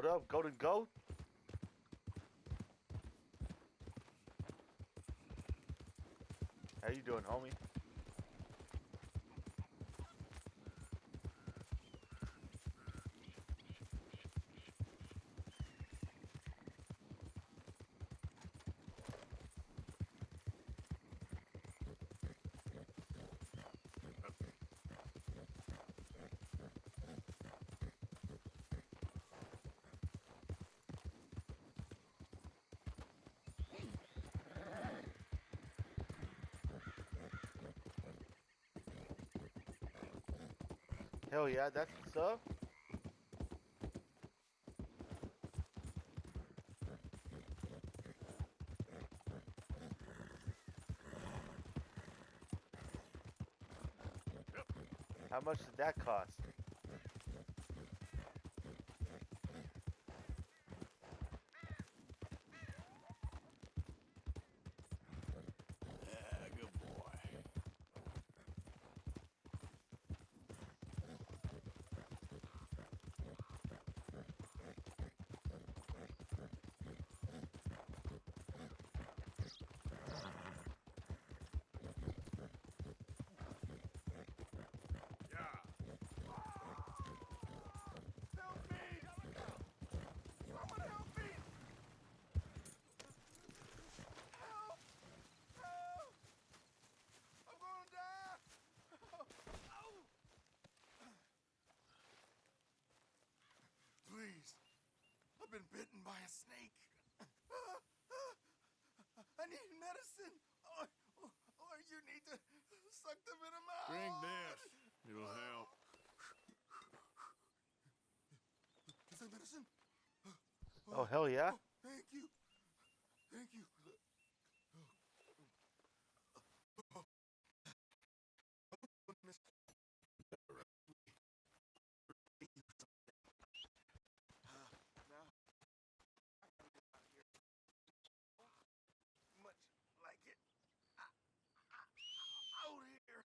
What up, Golden Goat? How you doing, homie? Hell yeah, that's what's up. How much did that cost? Yeah, good boy. Yeah. Help me! Someone help me! Help! Help! I'm gonna die! Oh! Please. I've been bitten by a snake. I need medicine. Or you need to suck the venom out. Drink this. It'll help. Is that medicine? Oh, hell yeah. Oh, thank you. Thank you. Now, much like it out here.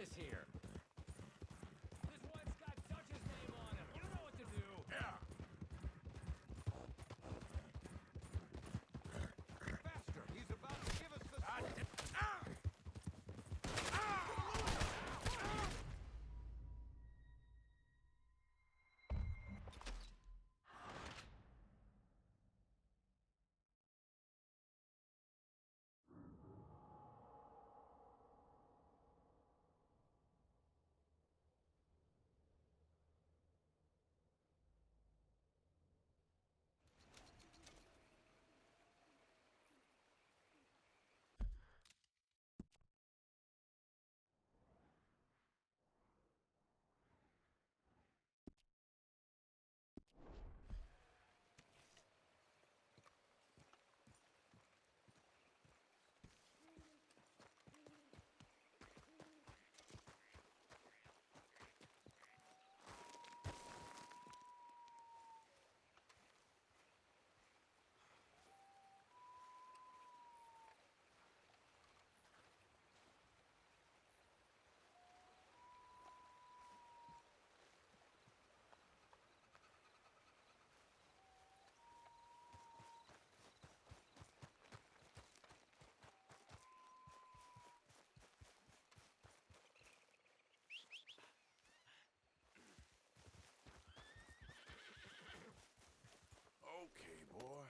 this here? This one's got Dutch's name on him. You know what to do. Yeah. Faster! He's about to give us the... Okay, boy.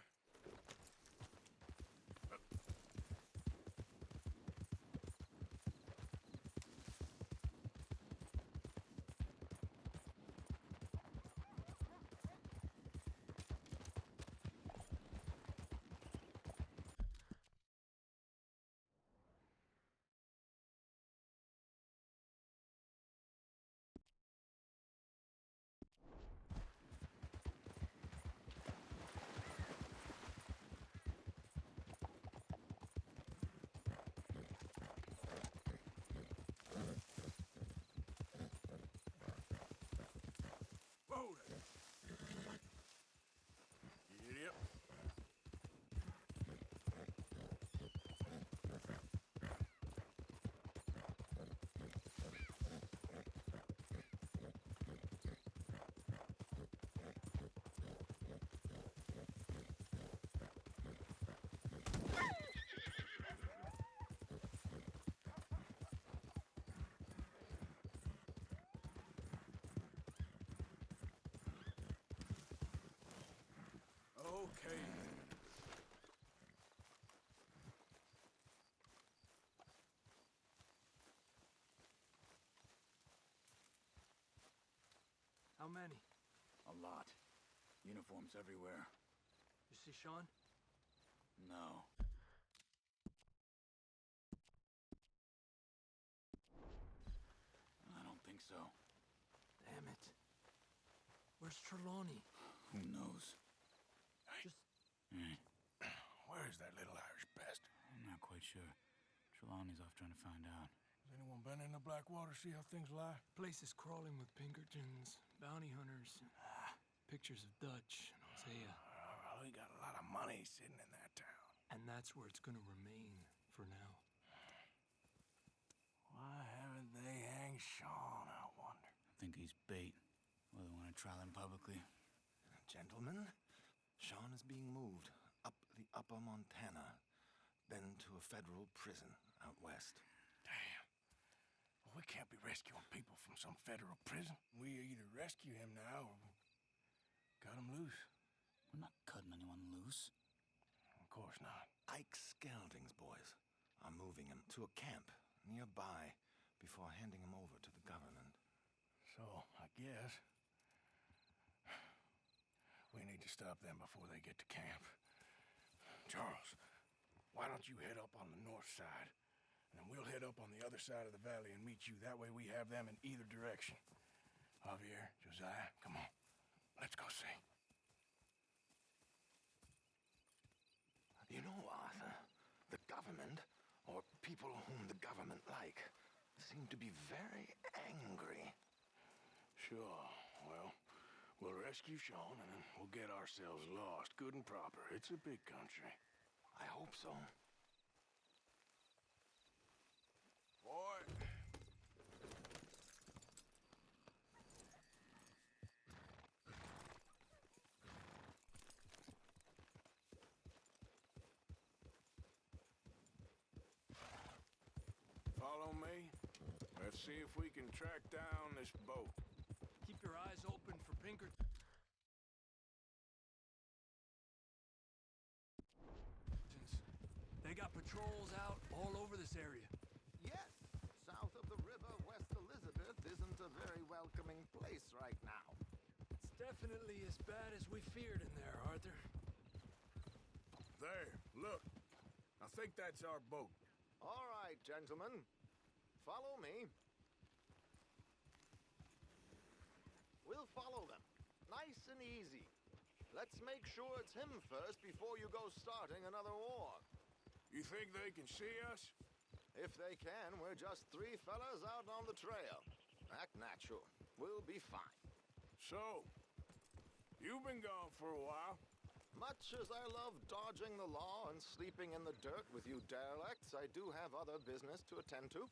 Whoa there. Yep. Okay. How many? A lot. Uniforms everywhere. You see Sean? No. I don't think so. Damn it. Where's Trelawney? Who knows? Just... Where is that little Irish bastard? I'm not quite sure. Trelawney's off trying to find out. Has anyone been in the Blackwater, see how things lie? Place is crawling with Pinkertons, bounty hunters, pictures of Dutch and Hosea. Well, we got a lot of money sitting in that town. And that's where it's gonna remain for now. Why haven't they hanged Sean, I wonder? I think he's bait. Well, they want to trial him publicly. Gentlemen, Sean is being moved up the upper Montana, then to a federal prison out west. Damn. Well, we can't be rescuing people from some federal prison. We either rescue him now or cut him loose. We're not cutting anyone loose. Of course not. Ike Skelding's boys are moving him to a camp nearby before handing him over to the government. So, I guess we need to stop them before they get to camp. Charles, why don't you head up on the north side, and then we'll head up on the other side of the valley and meet you. That way we have them in either direction. Javier, Josiah, come on. Let's go see. You know, Arthur, the government, or people whom the government like, seem to be very angry. Sure, well, we'll rescue Sean and then we'll get ourselves lost, good and proper. It's a big country. I hope so. Boy, Let's see if we can track down this boat. Keep your eyes open for Pinkertons. They got patrols out all over this area. Yes, south of the river, West Elizabeth isn't a very welcoming place right now. It's definitely as bad as we feared in there, Arthur. There, look. I think that's our boat. All right, gentlemen. Follow me. We'll follow them. Nice and easy. Let's make sure it's him first before you go starting another war. You think they can see us? If they can, we're just three fellas out on the trail. Act natural. We'll be fine. So, you've been gone for a while. Much as I love dodging the law and sleeping in the dirt with you derelicts, I do have other business to attend to.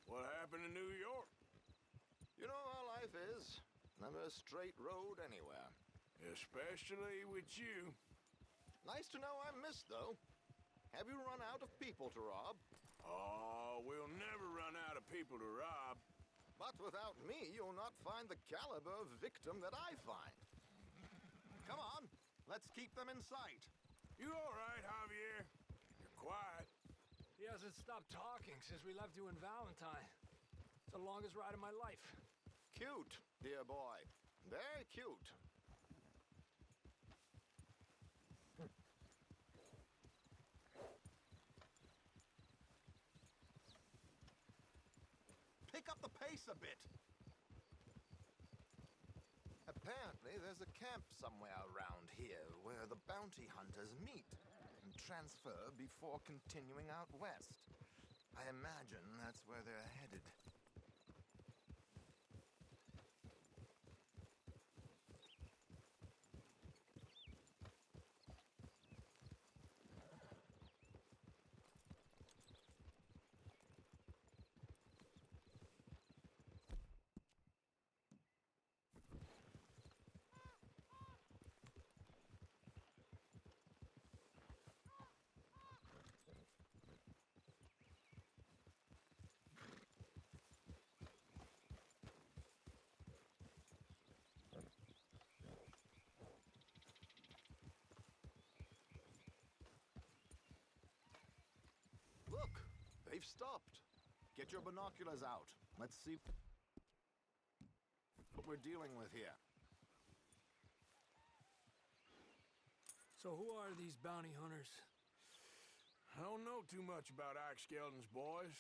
What happened in New York? You know how life is. Never a straight road anywhere. Especially with you. Nice to know I'm missed, though. Have you run out of people to rob? Oh, we'll never run out of people to rob. But without me, you'll not find the caliber of victim that I find. Come on, let's keep them in sight. You all right, Javier? You're quiet. He hasn't stopped talking since we left you in Valentine. It's the longest ride of my life. Cute, dear boy. Very cute. Pick up the pace a bit. Apparently, there's a camp somewhere around here where the bounty hunters meet and transfer before continuing out west. I imagine that's where they're headed. Look, they've stopped. Get your binoculars out. Let's see what we're dealing with here. So who are these bounty hunters? I don't know too much about Ike Skeldon's boys,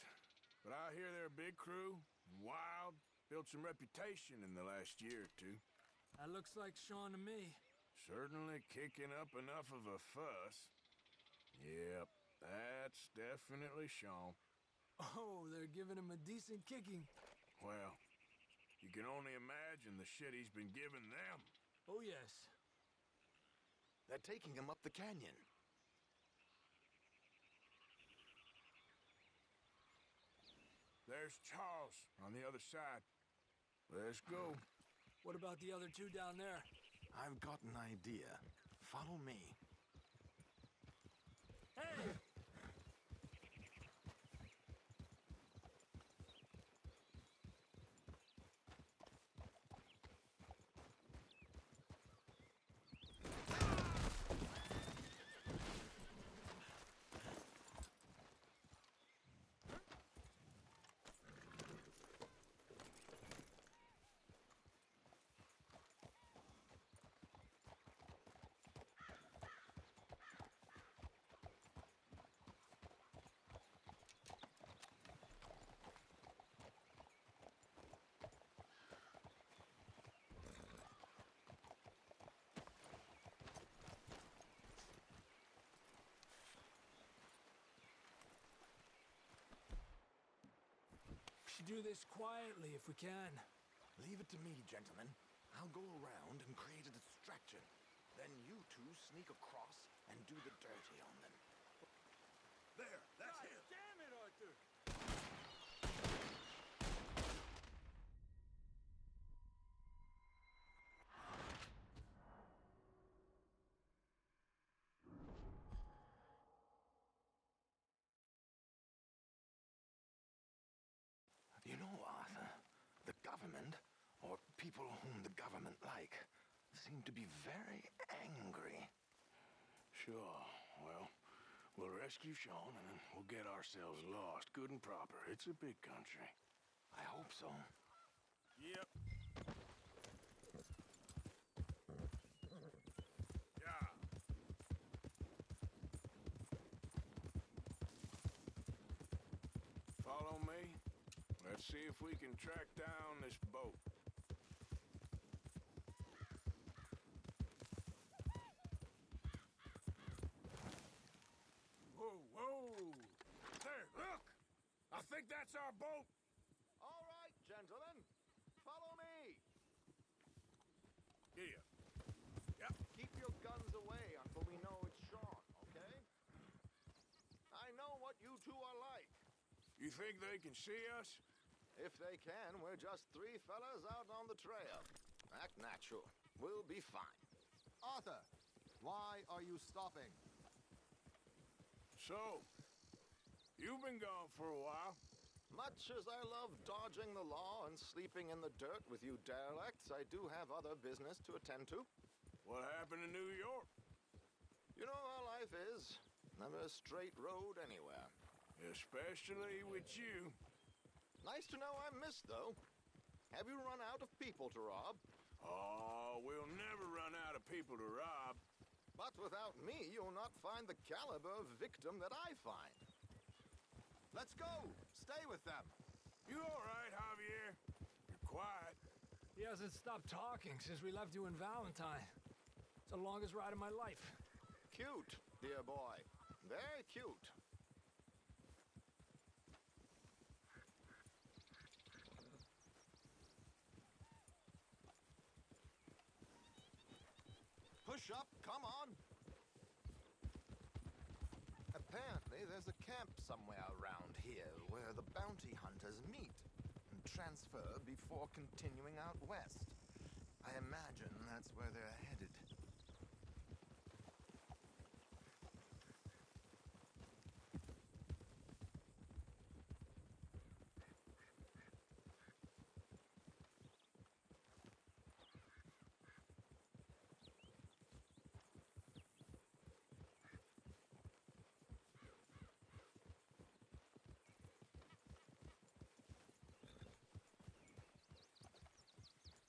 but I hear they're a big crew, and wild, built some reputation in the last year or two. That looks like Sean to me. Certainly kicking up enough of a fuss. Yep, that's definitely Sean. Oh, they're giving him a decent kicking. Well, you can only imagine the shit he's been giving them. Oh, yes. They're taking him up the canyon. There's Charles on the other side. Let's go. What about the other two down there? I've got an idea. Follow me. Hey! We should do this quietly if we can. Leave it to me, gentlemen. I'll go around and create a distraction. Then you two sneak across and do the dirty on them. There, that's him. Damn it, Arthur! You know, seem to be very angry. Sure. Well, we'll rescue Sean and then we'll get ourselves lost good and proper. It's a big country. I hope so. Yep. Yeah. Follow me. Let's see if we can track down this boat. Whoa, whoa! There, look! I think that's our boat! All right, gentlemen. Follow me. Here. Keep your guns away until we know it's Sean, okay? I know what you two are like. You think they can see us? If they can, we're just three fellas out on the trail. Act natural. We'll be fine. Arthur, why are you stopping? So, you've been gone for a while. Much as I love dodging the law and sleeping in the dirt with you derelicts, I do have other business to attend to. What happened in New York? You know how life is. Never a straight road anywhere. Especially with you. Nice to know I'm missed, though. Have you run out of people to rob? Oh, we'll never run out of people to rob. But without me, you'll not find the caliber of victim that I find. Let's go! Stay with them! You all right, Javier? You're quiet. He hasn't stopped talking since we left you in Valentine. It's the longest ride of my life. Cute, dear boy. Very cute. Push up, come on! Apparently, there's a camp somewhere around here where the bounty hunters meet and transfer before continuing out west. I imagine that's where they're headed.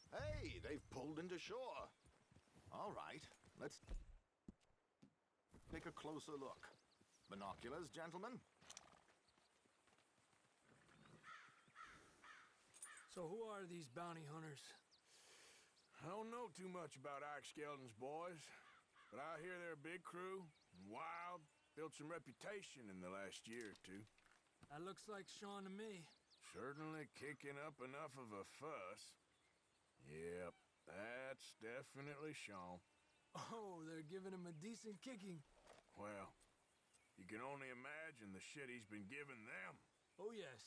Hey, they've pulled into shore. All right, let's take a closer look. Binoculars, gentlemen? So who are these bounty hunters? I don't know too much about Ike Skeldon's boys, but I hear they're a big crew, and wild, built some reputation in the last year or two. That looks like Sean to me. Certainly kicking up enough of a fuss. Yep, that's definitely Sean. Oh, they're giving him a decent kicking. Well, you can only imagine the shit he's been giving them. Oh, yes.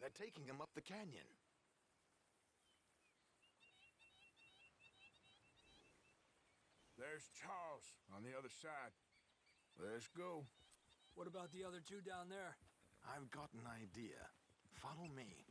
They're taking him up the canyon. There's Charles on the other side. Let's go. What about the other two down there? I've got an idea. Follow me.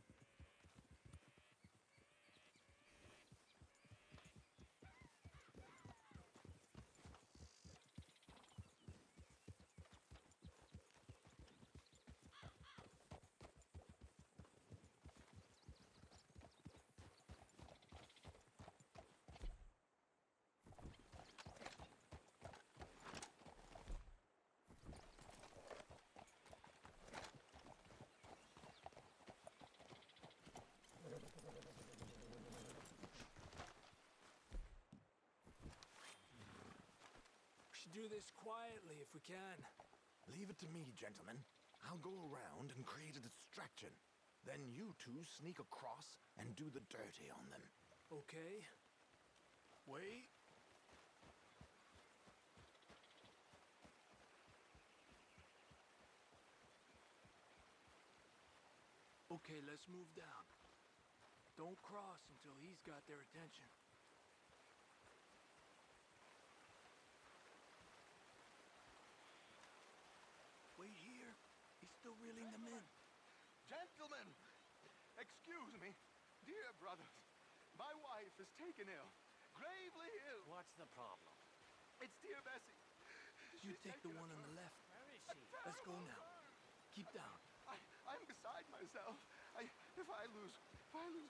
We should do this quietly if we can. Leave it to me, gentlemen. I'll go around and create a distraction. Then you two sneak across and do the dirty on them. Okay. Wait. Okay, let's move down. Don't cross until he's got their attention. Wait here. He's still reeling them in. Gentlemen! Excuse me. Dear brothers, my wife is taken ill. gravely ill. What's the problem? It's dear Bessie. You She's take the taken one a on the turn. left. Where is she? Let's go now. Keep down. I'm beside myself. If I lose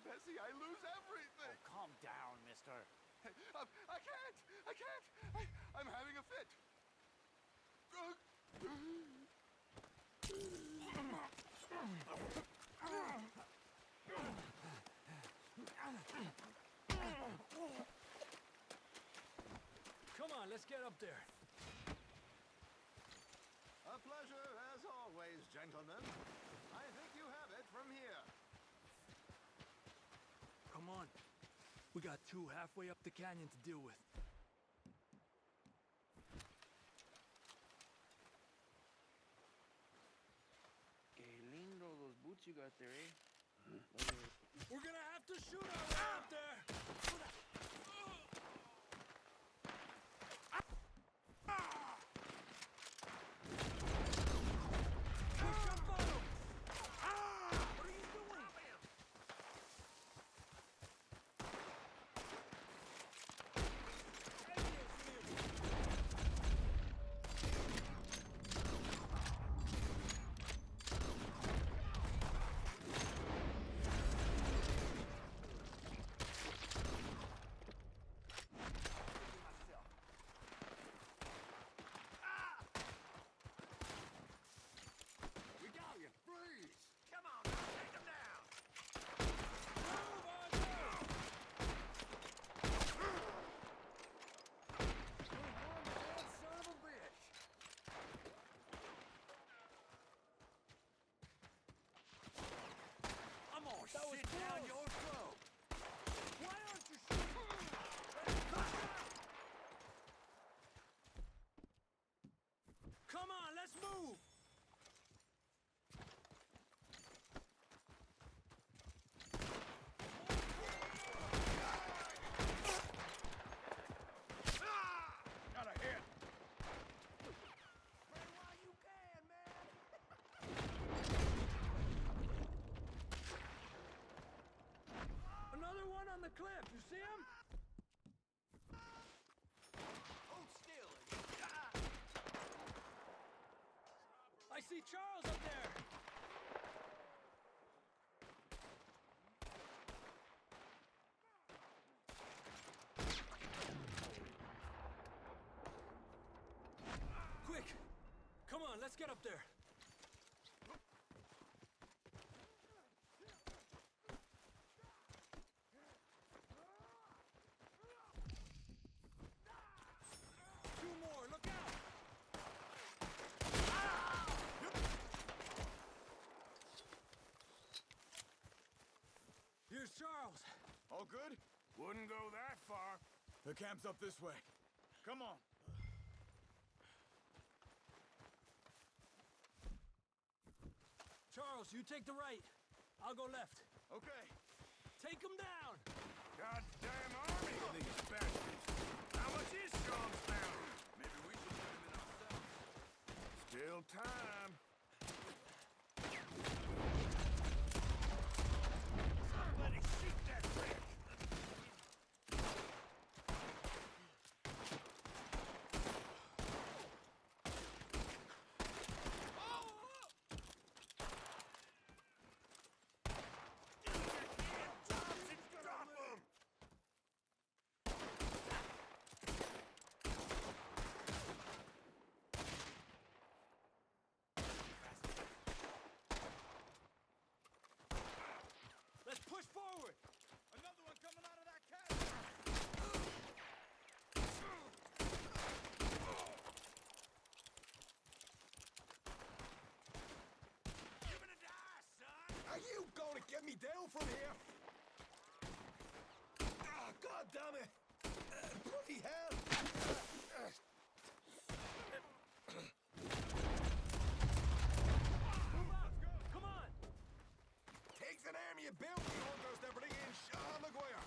Bessie, I lose everything. Oh, calm down, mister. I can't. I'm having a fit. Come on, let's get up there. A pleasure as always, gentlemen. I think you have it from here. Come on. We got two halfway up the canyon to deal with. Qué lindo those boots you got there, eh? We're gonna have to shoot our way up there! Push up on him! What are you doing? Regalia, freeze! Come on, take him down! Son of a bitch! I'm gonna That was sit down close. your throat. Why aren't you shooting? Come on, let's move! Got a hit. Another one on the cliff, you see him? Hold still. I see Charles up there! Quick! Come on, let's get up there! Two more, look out! Here's Charles. All good? Wouldn't go that far. The camp's up this way. Come on. Charles, you take the right. I'll go left. Okay. Take him down! Goddamn army of these bastards. How much is Charles now? Maybe we should let him in ourselves. Still time. Somebody shoot that prick! Stop him! Let's push forward! Another one coming out of that cabin! You're gonna die, son! Are you gonna get me down from here? Ah, God damn it! Bloody hell! Move up! Come on! Takes an army of bounty hunters to bring in Sean McGuire.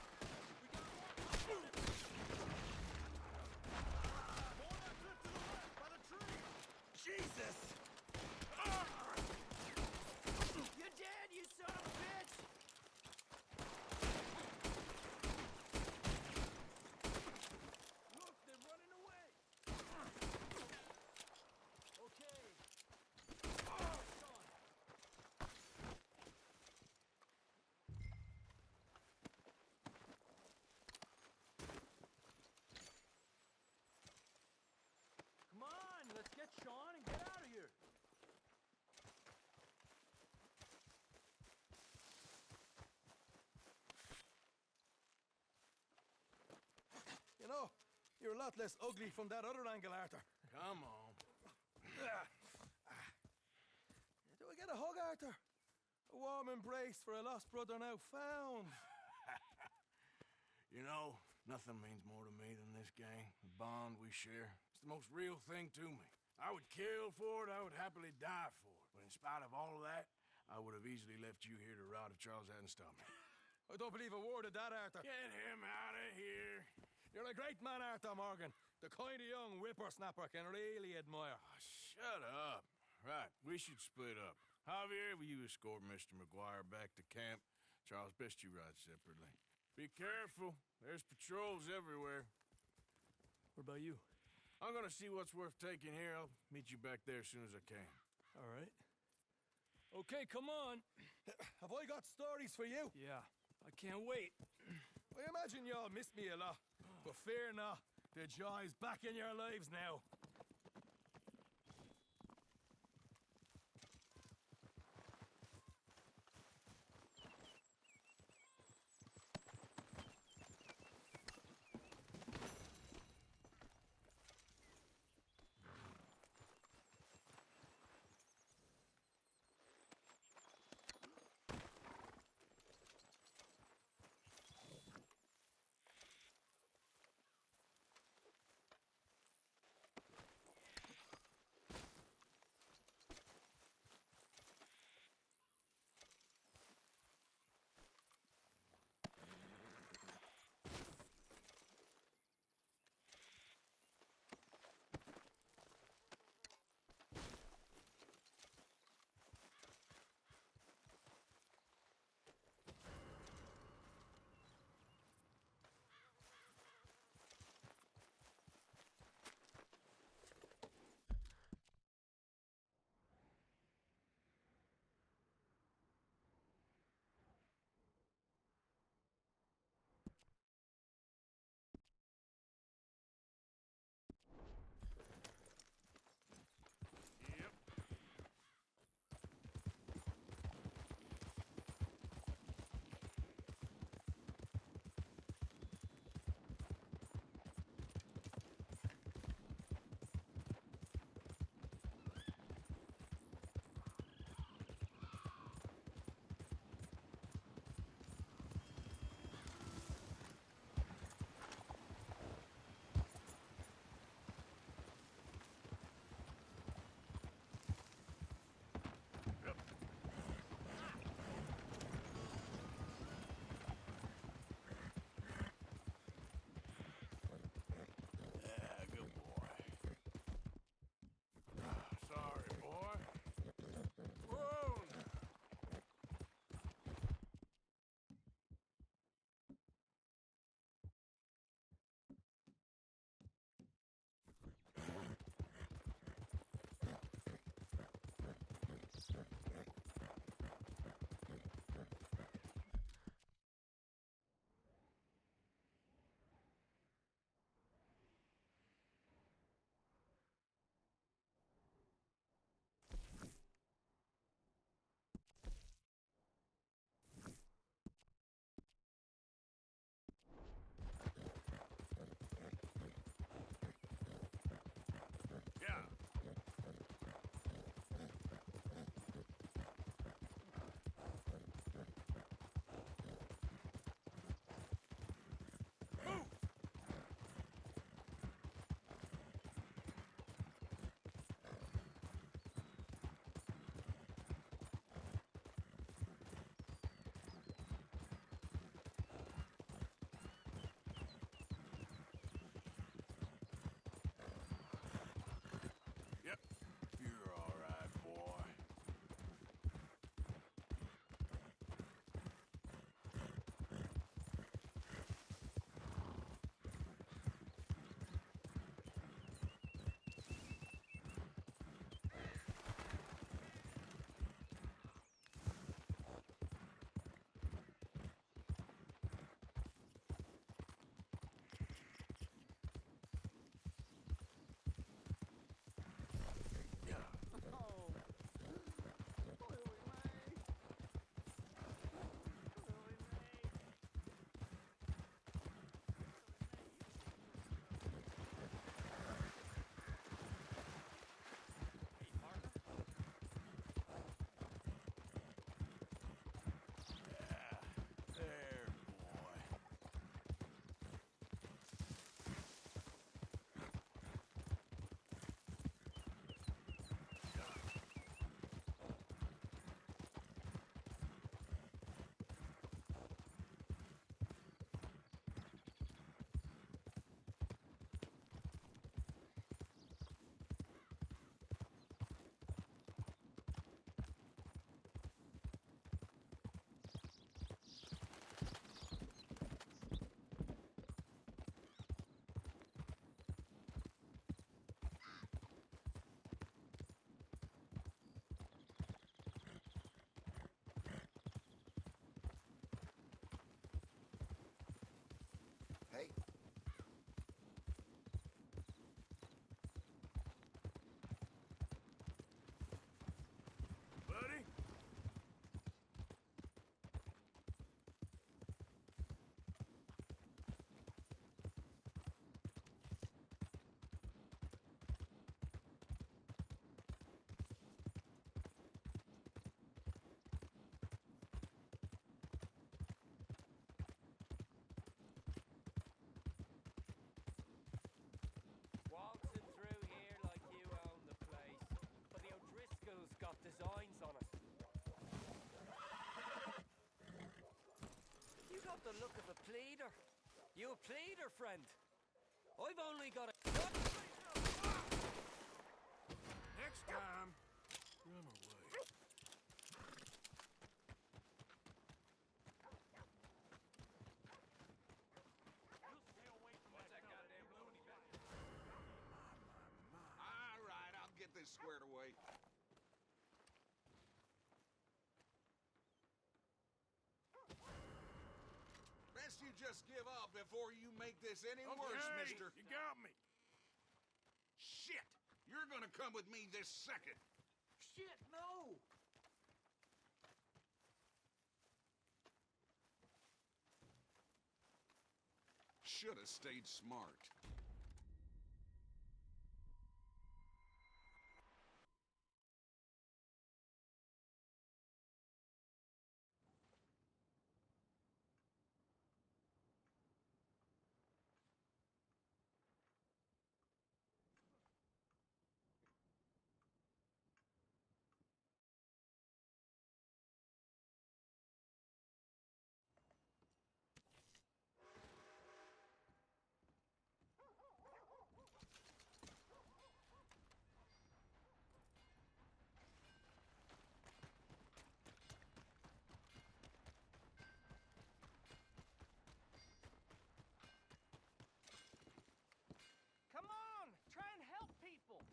Jesus! You're dead, you son of a bitch! Sean, and get out of here. You know, you're a lot less ugly from that other angle, Arthur. Come on. Do I get a hug, Arthur? A warm embrace for a lost brother now found. You know, nothing means more to me than this gang, the bond we share. It's the most real thing to me. I would kill for it, I would happily die for it. But in spite of all of that, I would have easily left you here to rot if Charles hadn't stopped me. I don't believe a word of that, Arthur. Get him out of here. You're a great man, Arthur Morgan. The kind of young whippersnapper can really admire. Oh, shut up. Right, we should split up. Javier, will you escort Mr. McGuire back to camp? Charles, best you ride separately. Be careful. There's patrols everywhere. What about you? I'm gonna see what's worth taking here. I'll meet you back there as soon as I can. All right. Okay, come on. Have I got stories for you? Yeah, I can't wait. I imagine y'all missed me a lot. But fear not, the joy's back in your lives now. look of a pleader. You a pleader, friend? I've only got a... Next time, run away. All right, I'll get this squared away. Best you just give up before you make this any worse, mister. You got me. Shit! You're gonna come with me this second. Shit, no! Should have stayed smart. Come on! Try and help people!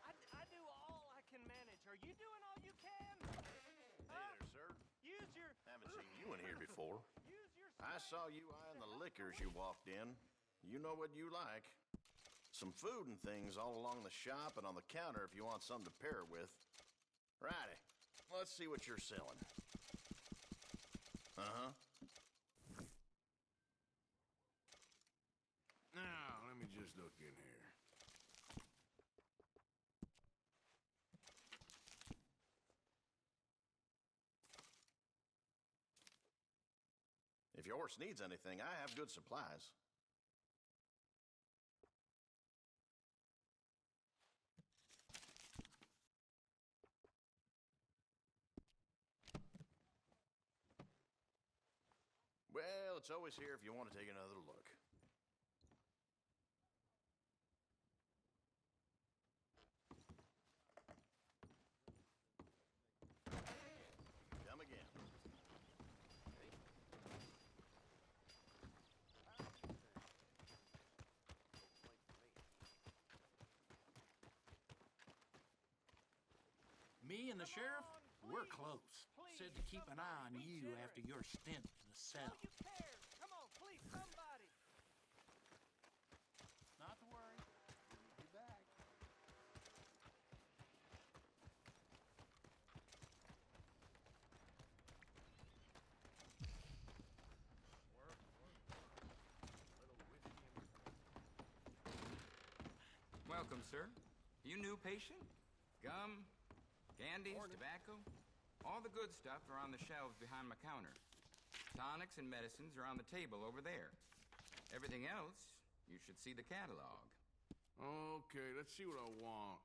I do all I can manage. Are you doing all you can? Hey there, sir. Use your... Haven't seen you in here before. Use your... I saw you eyeing the liquors you walked in. You know what you like. Some food and things all along the shop and on the counter if you want something to pair it with. Righty. Let's see what you're selling. Uh-huh. Now, let me just look in here. If your horse needs anything, I have good supplies. Well, it's always here if you want to take another look. Come again. Me and the sheriff, on, we're please, close. please, Said to keep an eye on somebody, we you sheriff. after your stint in the All cell. you cares. Come on, please, somebody. Not to worry. We'll be back. Welcome, sir. You new patient? Gum, candies, tobacco? All the good stuff are on the shelves behind my counter. Tonics and medicines are on the table over there. Everything else, you should see the catalog. Okay, let's see what I want.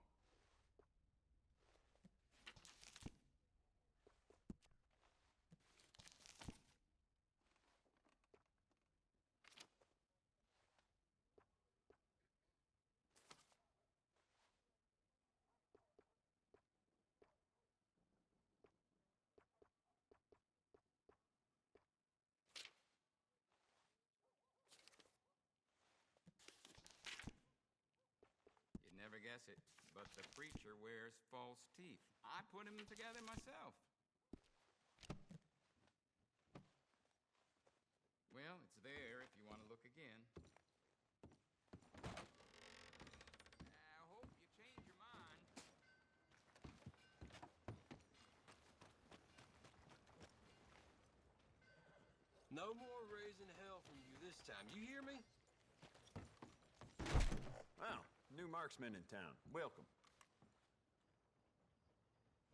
You'd never guess it, but the preacher wears false teeth. I put them together myself. Well, it's there if you want to look again. I hope you change your mind. No more raising hell from you this time. You hear me? Wow, new marksman in town. Welcome.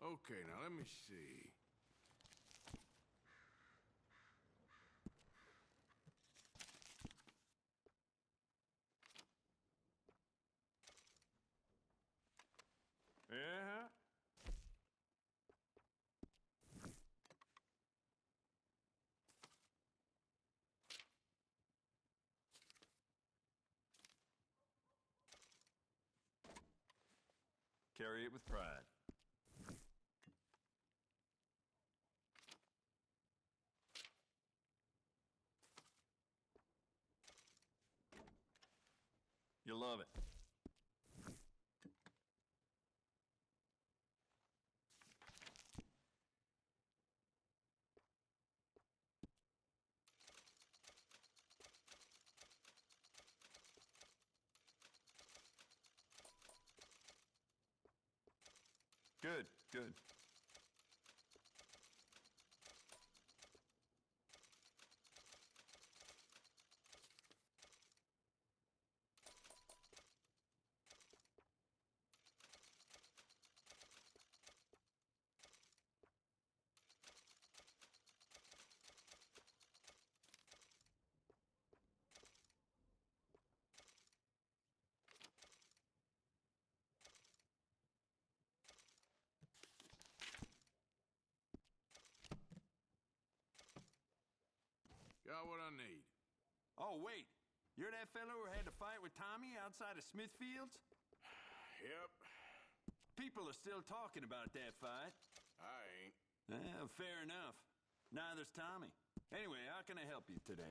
Okay, now let me see. Yeah? Carry it with pride. You'll love it. Good, good. Got what I need. Oh, wait. You're that fellow who had to fight with Tommy outside of Smithfields? Yep, People are still talking about that fight. I ain't. Fair enough. Neither's Tommy. Anyway, how can I help you today?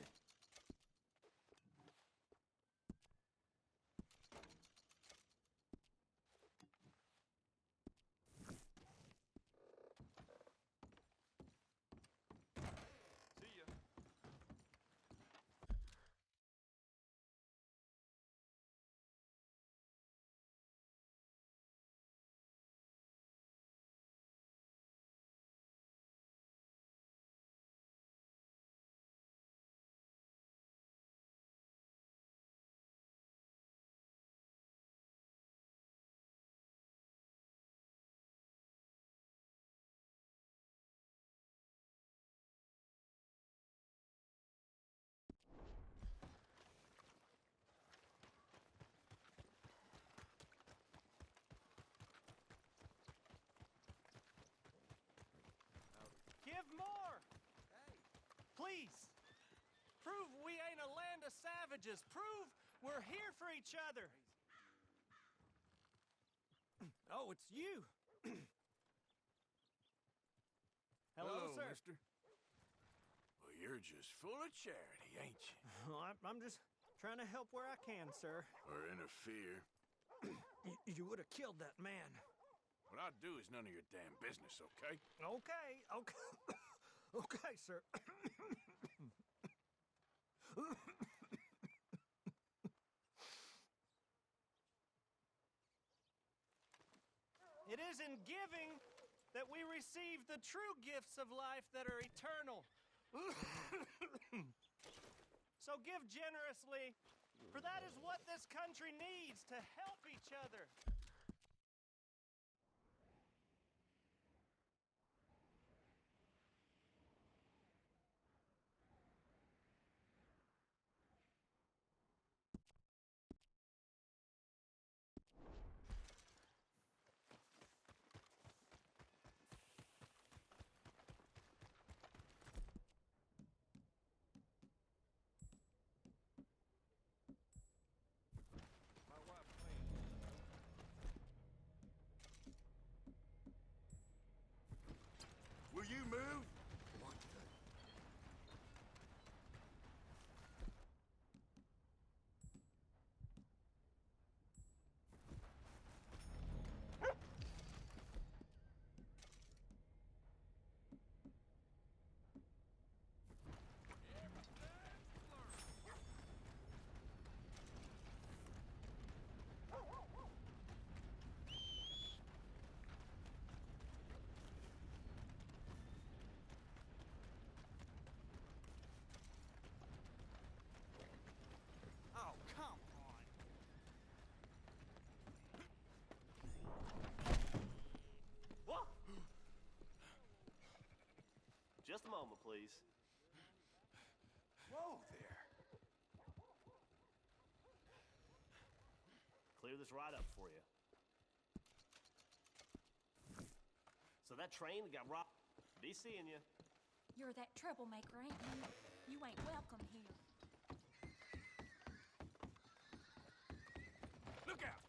See ya. Give more! Please! Prove we ain't a land of savages. Prove we're here for each other. Oh, it's you. Hello, sir. mister. Well, you're just full of charity, ain't you? I'm just trying to help where I can, sir. Or interfere. You would have killed that man. What I do is none of your damn business, okay? Okay. Okay, sir. It is in giving that we receive the true gifts of life that are eternal. So give generously, for that is what this country needs, to help each other. Will you move? Oh, come on. What? Just a moment, please. Whoa there. Clear this right up for you. So that train that got robbed, be seeing you. You're that troublemaker, ain't you? You ain't welcome here. Look out!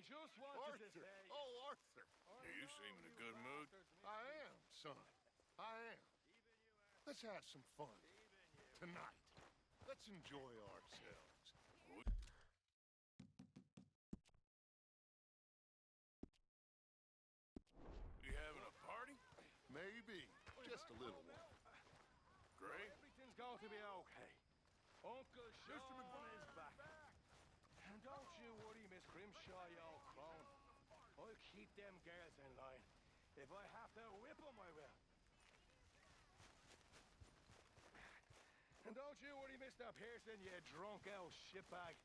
just wanted to Arthur. say... Oh, Arthur. You seem in a good mood. I am, son. I am. Let's have some fun. Tonight. Let's enjoy ourselves. You having a party? Maybe. Just a little one. Great. Everything's going to be okay. Uncle Sean is back. And don't you worry, Miss Grimshaw, you old crone. I'll keep them girls in line. If I have to whip them, I will. And don't you worry, Mr. Pearson, you drunk old shitbag.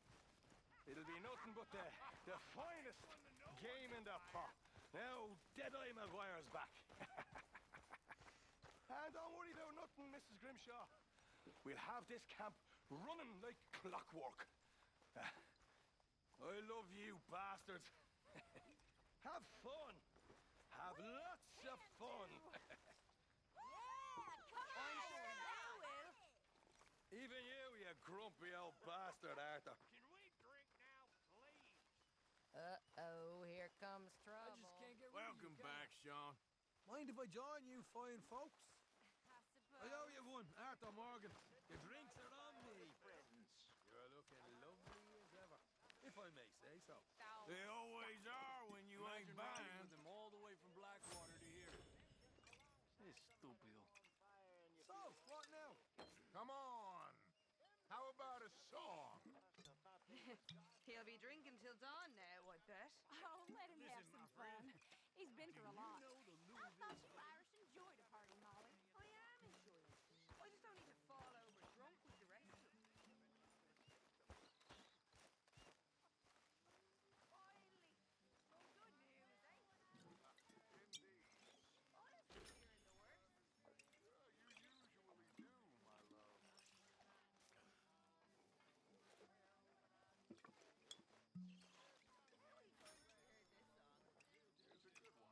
It'll be nothing but the finest game in the pot. Now, Deadeye Maguire's back. And don't worry about nothing, Mrs. Grimshaw. We'll have this camp running like clockwork. I love you, bastards. Have fun. Have lots of fun. Even you grumpy old bastard, Arthur. Can we drink now, please? Uh-oh, here comes trouble. I just can't get rid of Welcome you, back, Sean. Mind if I join you fine folks? I suppose. I owe you one, Arthur Morgan. The drinks are on me, friends. You're looking lovely as ever, if I may say so. They always are when you ain't Imagine riding buying. with them all the way from Blackwater to here. Estúpido. So, what now? Come on. How about a song? He'll be drinking till dawn now, I bet. Oh, let him have some fun. He's been through a lot. You know the I thought you Irish enjoyed a party, Molly. I am enjoying it. I just don't need to fall over drunk with the rest of them. Finally, some good news, eh? Honestly, you're in the works. You usually do, my love. Heard this song. Here's a good one.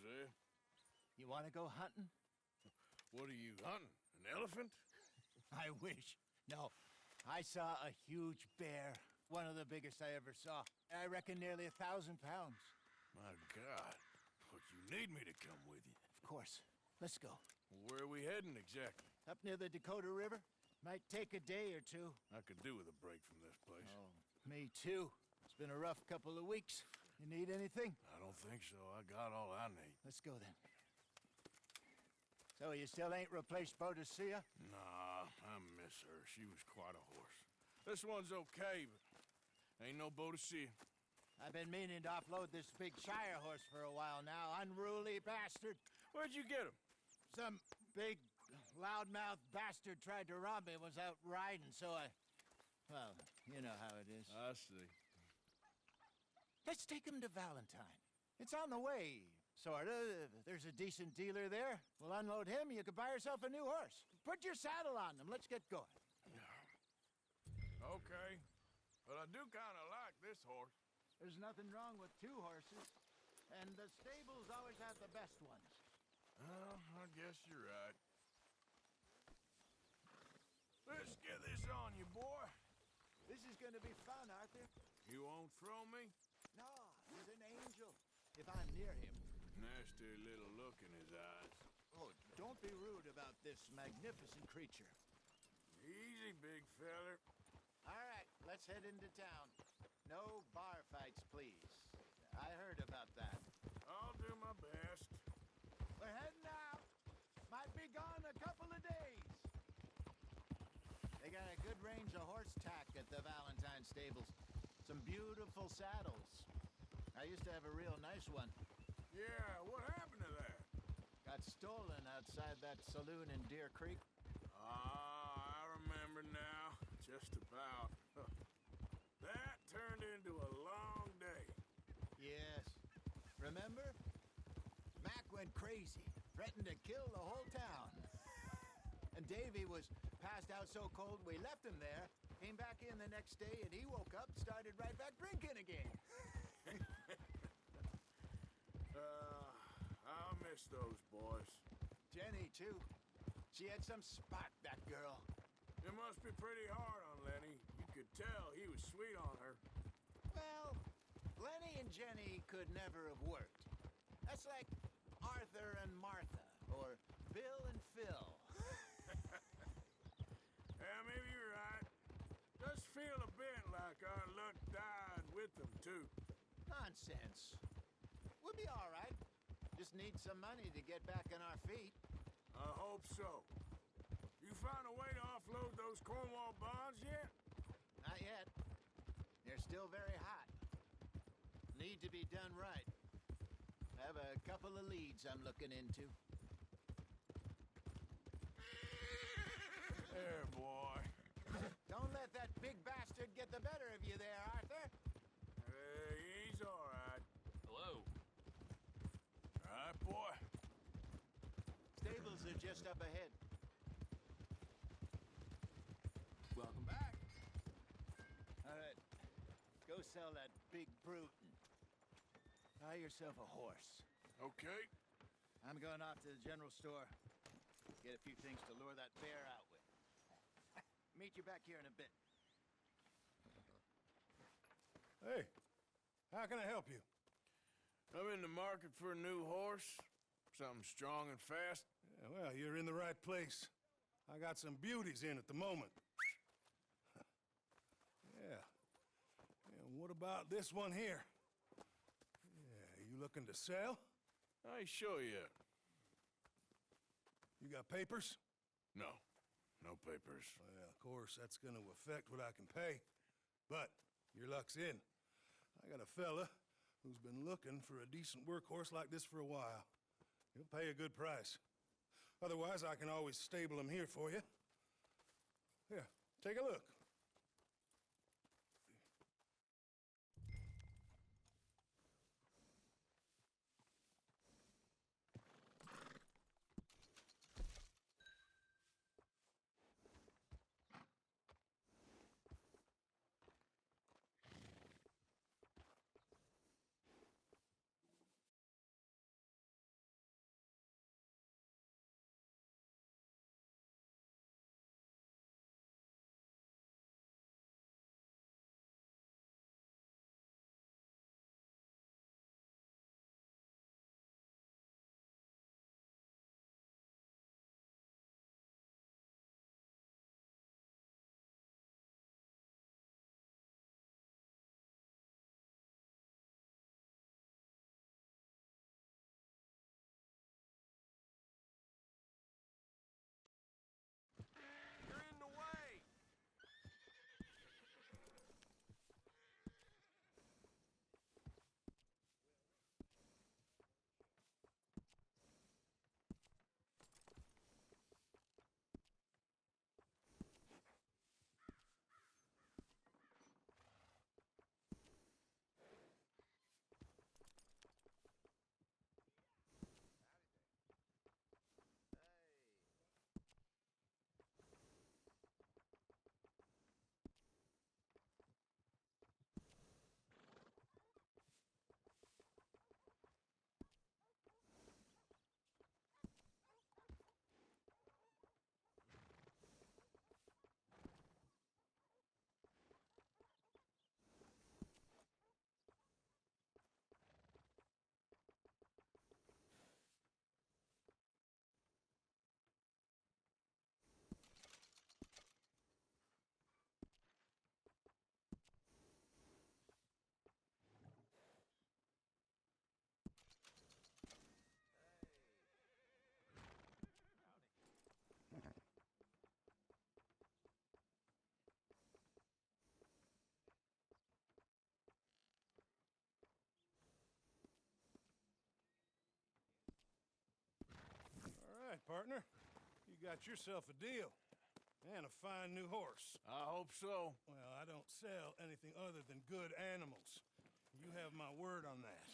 eh? You want to go hunting? What are you hunting? An elephant? I wish. No. I saw a huge bear. One of the biggest I ever saw. I reckon nearly 1,000 pounds. My God. But you need me to come with you. Of course. Let's go. Where are we heading exactly? Up near the Dakota River. Might take a day or two. I could do with a break from this place. Oh, me too. It's been a rough couple of weeks. You need anything? I don't think so. I got all I need. Let's go then. So you still ain't replaced Boadicea? Nah, I miss her. She was quite a horse. This one's okay, but ain't no Boadicea. I've been meaning to offload this big Shire horse for a while now. Unruly bastard. Where'd you get him? Some big, loudmouth bastard tried to rob me. Was out riding, so I... Well, you know how it is. I see. Let's take him to Valentine. It's on the way, sorta. There's a decent dealer there. We'll unload him, you could buy yourself a new horse. Put your saddle on him. Let's get going. Okay. But I do kind of like this horse. There's nothing wrong with two horses. And the stables always have the best ones. Well, I guess you're right. Let's get this on you, boy. This is gonna be fun, Arthur. You won't throw me? No, he's an angel. If I'm near him. Nasty little look in his eyes. Oh, don't be rude about this magnificent creature. Easy, big feller. All right, let's head into town. No bar fights, please. I heard about that. I'll do my best. We're heading out. Might be gone a couple of days. They got a good range of horse tack at the Valentine stables. Some beautiful saddles. I used to have a real nice one. Yeah, what happened to that? Got stolen outside that saloon in Deer Creek. Ah, I remember now. Just about. That turned into a long day. Yes. Remember? Mac went crazy, threatened to kill the whole town. And Davy was passed out so cold we left him there, came back in the next day, and he woke up, started right back drinking again. I'll miss those boys. Jenny, too. She had some spot, that girl. It must be pretty hard on Lenny. You could tell he was sweet on her. Well, Lenny and Jenny could never have worked. That's like Arthur and Martha, or Bill and Phil. Yeah, maybe you're right. Does feel a bit like our luck died with them, too. Nonsense. We'll be all right. Just need some money to get back on our feet. I hope so. You found a way to offload those Cornwall bonds yet? Not yet. They're still very hot. Need to be done right. Have a couple of leads I'm looking into. There, boy. Don't let that big bastard get the better of you there, Arthur. He's all right. Hello. All right, boy. Stables are just up ahead. Welcome back. All right. Go sell that big brute and buy yourself a horse. Okay. I'm going off to the general store. Get a few things to lure that bear out with. Meet you back here in a bit. Hey, how can I help you? I'm in the market for a new horse. Something strong and fast. Yeah, well, you're in the right place. I got some beauties in at the moment. Yeah. And what about this one here? Yeah, you looking to sell? I ain't sure yet. You got papers? No. No papers. Well, of course, that's gonna affect what I can pay. But your luck's in. I got a fella who's been looking for a decent workhorse like this for a while. He'll pay a good price. Otherwise, I can always stable him here for you. Here, take a look. partner. You got yourself a deal. And a fine new horse. I hope so. Well, I don't sell anything other than good animals. You have my word on that.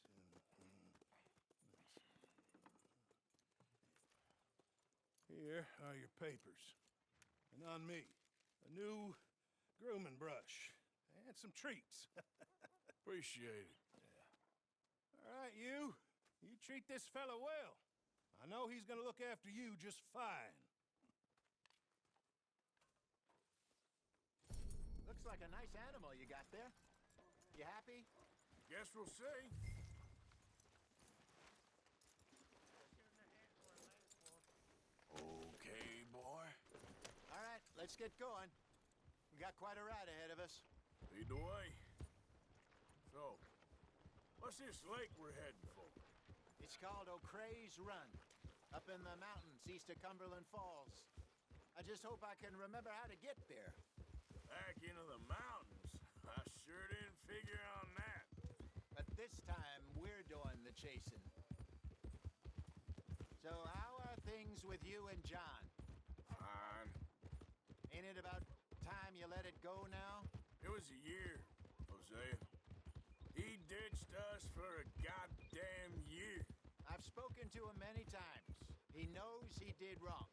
All right, let's see. Here are your papers. And on me, a new grooming brush. And some treats. Appreciate it. All right, you. You treat this fella well. I know he's gonna look after you just fine. Looks like a nice animal you got there. You happy? Guess we'll see. Okay, boy. All right, let's get going. We got quite a ride ahead of us. Lead the way. So, what's this lake we're heading for? It's called O'Creagh's Run, up in the mountains east of Cumberland Falls. I just hope I can remember how to get there. Back into the mountains? I sure didn't figure on that. But this time, we're doing the chasing. So how are things with you and John? Fine. Ain't it about time you let it go now? It was a year, Hosea. He ditched us for a goddamn year. I've spoken to him many times. He knows he did wrong.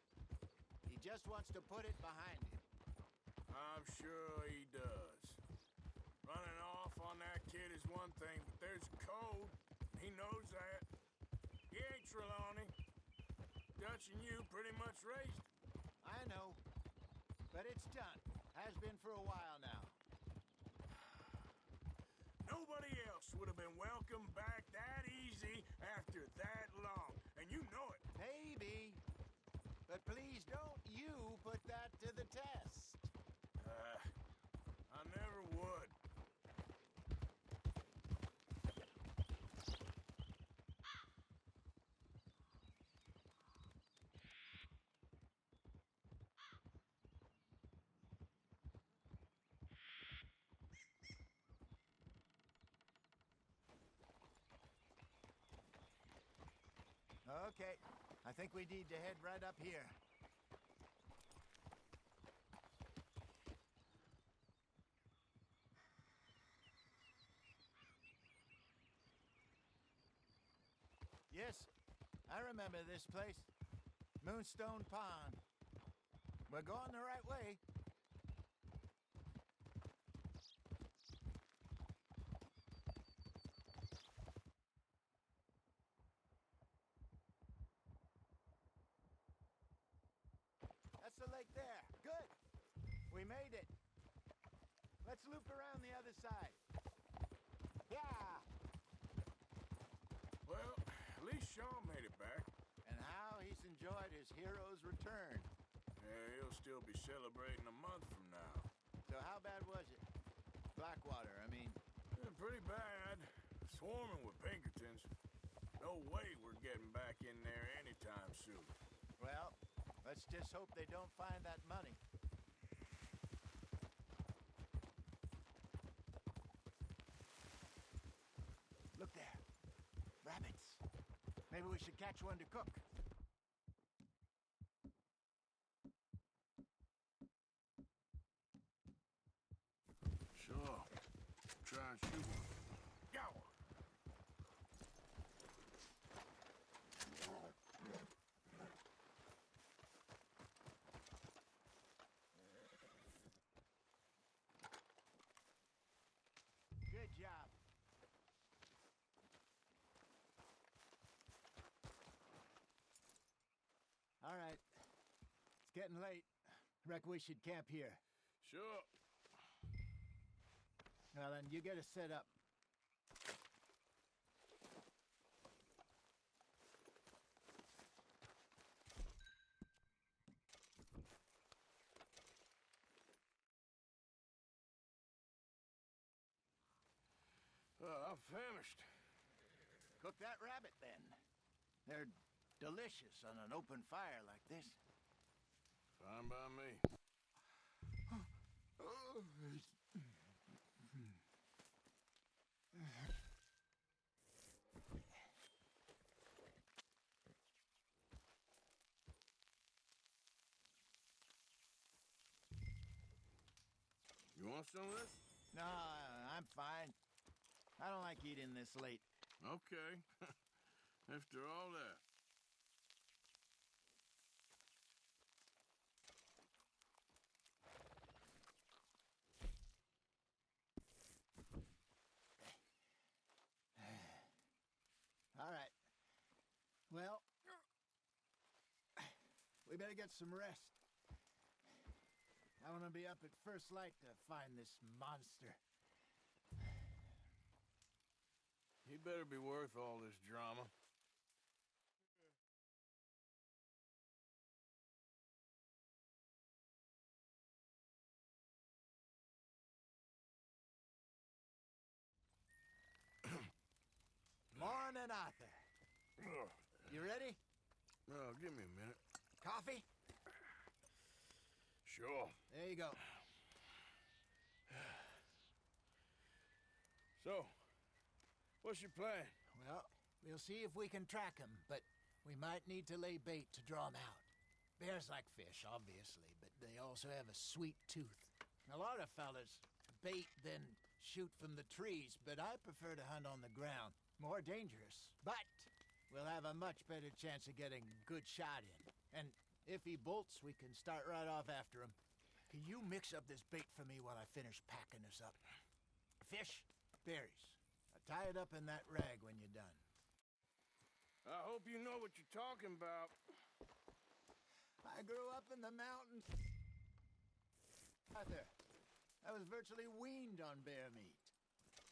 He just wants to put it behind him. I'm sure he does. Running off on that kid is one thing, but there's a code. He knows that. He ain't Trelawney. Dutch and you pretty much raised him. I know. But it's done. Has been for a while now. Nobody else would have been welcomed back that easy after that long. And you know it. Maybe. But please don't you put that to the test. I never would. Okay, I think we need to head right up here. Yes, I remember this place. Moonstone Pond. We're going the right way. That's the lake there. Good. We made it. Let's loop around the other side. Yeah. Well, at least Shaw made it back. And how he's enjoyed his hero's return. Yeah, he'll still be celebrating a month from now. So how bad was it? Blackwater, I mean. Yeah, pretty bad. Swarming with Pinkertons. No way we're getting back in there anytime soon. Well, let's just hope they don't find that money. Look there. Rabbits. Maybe we should catch one to cook. Sure. Try and shoot one. Go! Good job. All right. It's getting late. Reckon we should camp here. Sure. Well, then, you get us set up. I'm famished. Cook that rabbit, then. They're delicious on an open fire like this. Fine by me. want some of this? No, I'm fine. I don't like eating this late. Okay. After all that. All right. Well, we better get some rest. I want to be up at first light to find this monster. He better be worth all this drama. Morning, Arthur. You ready? Oh, give me a minute. Coffee? Sure. There you go. So, what's your plan? Well, we'll see if we can track him, but we might need to lay bait to draw him out. Bears like fish, obviously, but they also have a sweet tooth. A lot of fellas bait then shoot from the trees, but I prefer to hunt on the ground. More dangerous, but we'll have a much better chance of getting a good shot in. And if he bolts, we can start right off after him. Can you mix up this bait for me while I finish packing this up? Fish, berries. Tie it up in that rag when you're done. I hope you know what you're talking about. I grew up in the mountains. Arthur, I was virtually weaned on bear meat.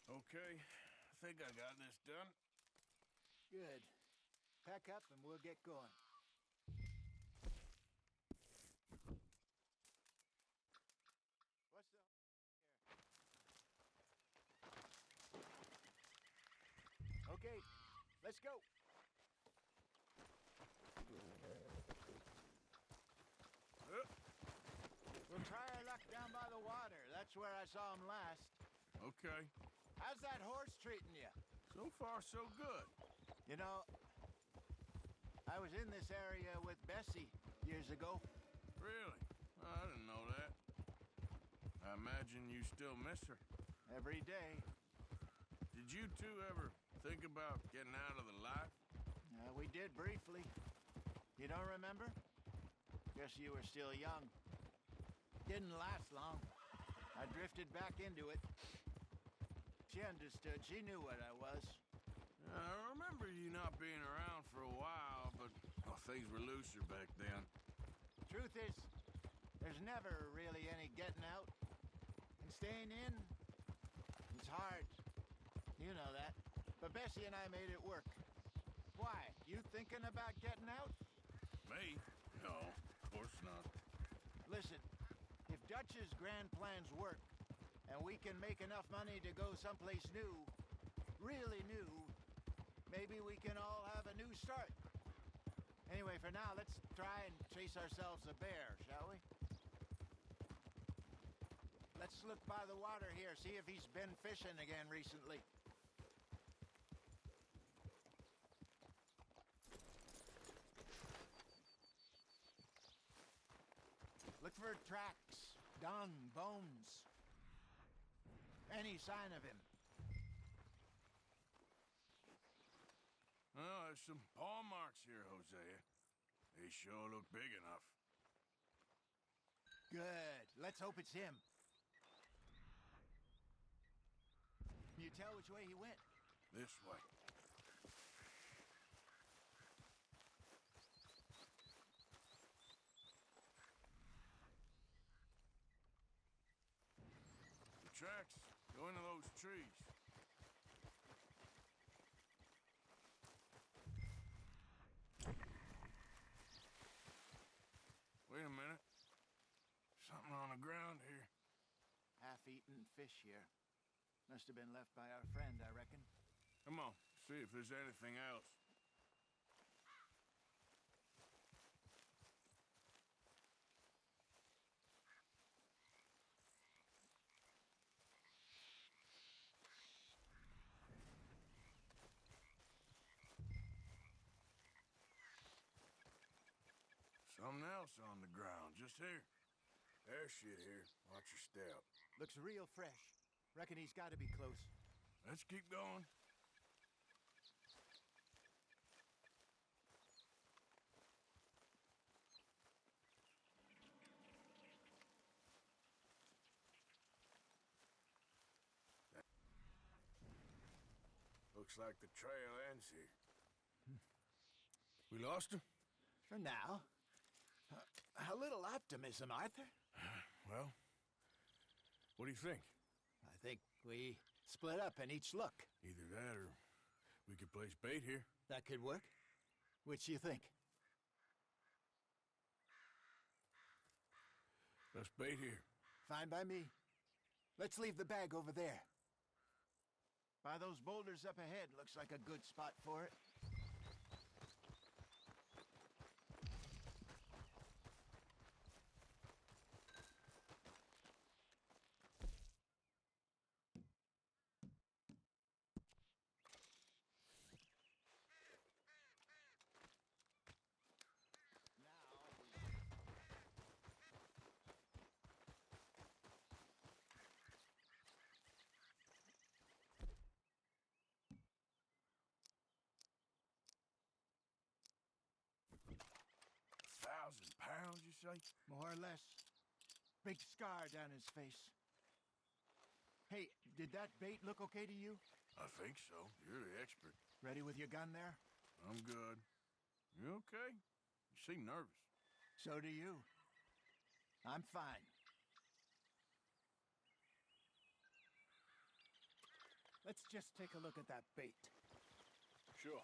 Okay, I think I got this done. Good. Pack up and we'll get going. What's the... Okay, let's go. We'll try our luck down by the water. That's where I saw him last. Okay. How's that horse treating you? So far, so good. You know, I was in this area with Bessie years ago. Really? I didn't know that. I imagine you still miss her. Every day. Did you two ever think about getting out of the life? We did briefly. You don't remember? Guess you were still young. Didn't last long. I drifted back into it. She understood. She knew what I was. I remember you not being around for a while, but things were looser back then. Truth is, there's never really any getting out. And staying in, it's hard. You know that. But Bessie and I made it work. Why? You thinking about getting out? Me? No, of course not. Listen, if Dutch's grand plans work, and we can make enough money to go someplace new, really new, maybe we can all have a new start. Anyway, for now, let's try and chase ourselves a bear, shall we? Let's look by the water here, see if he's been fishing again recently. Look for tracks, dung, bones. Any sign of him. Well, there's some paw marks here, Hosea. They sure look big enough. Good. Let's hope it's him. Can you tell which way he went? This way. The tracks go into those trees. Wait a minute. Something on the ground here. Half-eaten fish here. Must have been left by our friend, I reckon. Come on, see if there's anything else. Something else on the ground, just here. There's shit here. Watch your step. Looks real fresh. Reckon he's got to be close. Let's keep going. Looks like the trail ends here. We lost him? For now. A little optimism, Arthur. Well, what do you think? I think we split up and each look. Either that or we could place bait here. That could work. Which do you think? Let's bait here. Fine by me. Let's leave the bag over there. By those boulders up ahead, looks like a good spot for it. £1,000, you say? More or less. Big scar down his face. Hey, did that bait look okay to you? I think so. You're the expert. Ready with your gun there? I'm good. You okay? You seem nervous. So do you. I'm fine. Let's just take a look at that bait. Sure.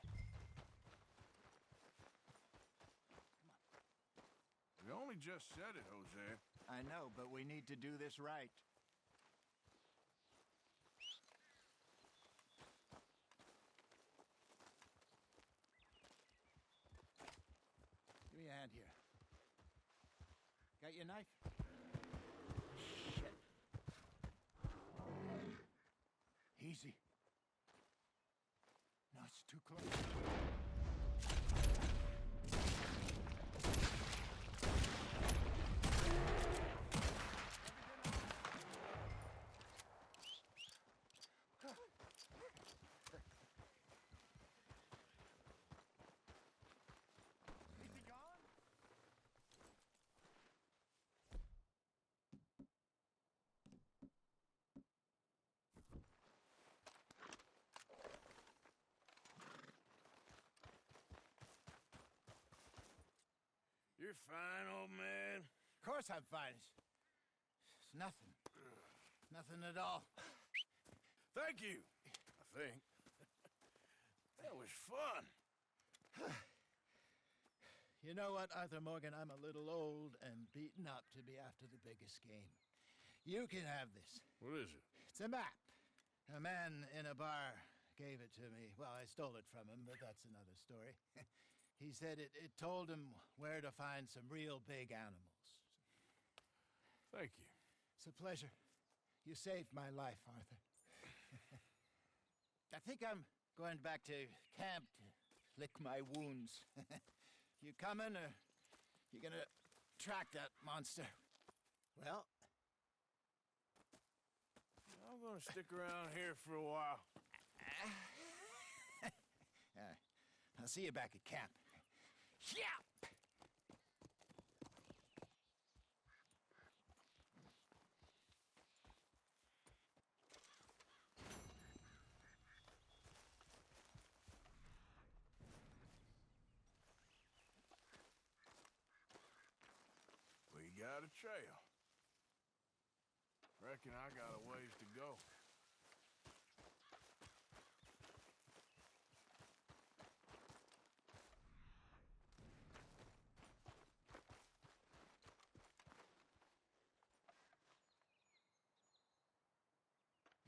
We only just said it, Jose. I know, but we need to do this right. Give me a hand here. Got your knife? Shit. Easy. No, it's too close. You're fine, old man. Of course I'm fine. It's nothing. Nothing at all. Thank you, I think. That was fun. You know what, Arthur Morgan? I'm a little old and beaten up to be after the biggest game. You can have this. What is it? It's a map. A man in a bar gave it to me. Well, I stole it from him, but that's another story. He said it told him where to find some real big animals. Thank you. It's a pleasure. You saved my life, Arthur. I think I'm going back to camp to lick my wounds. You coming, or you gonna track that monster? Well, I'm gonna stick around here for a while. I'll see you back at camp. Yeah! We got a trail. Reckon I got a ways to go.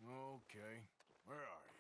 Okay, where are you?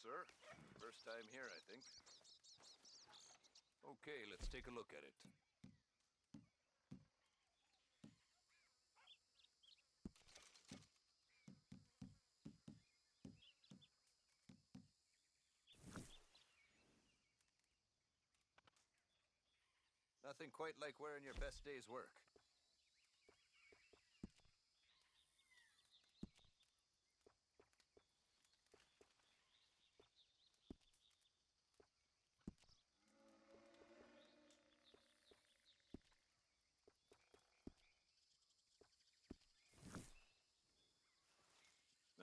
sir. First time here, I think. Okay, let's take a look at it. Nothing quite like wearing your best day's work.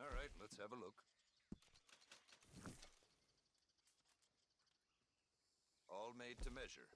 All right, let's have a look. All made to measure.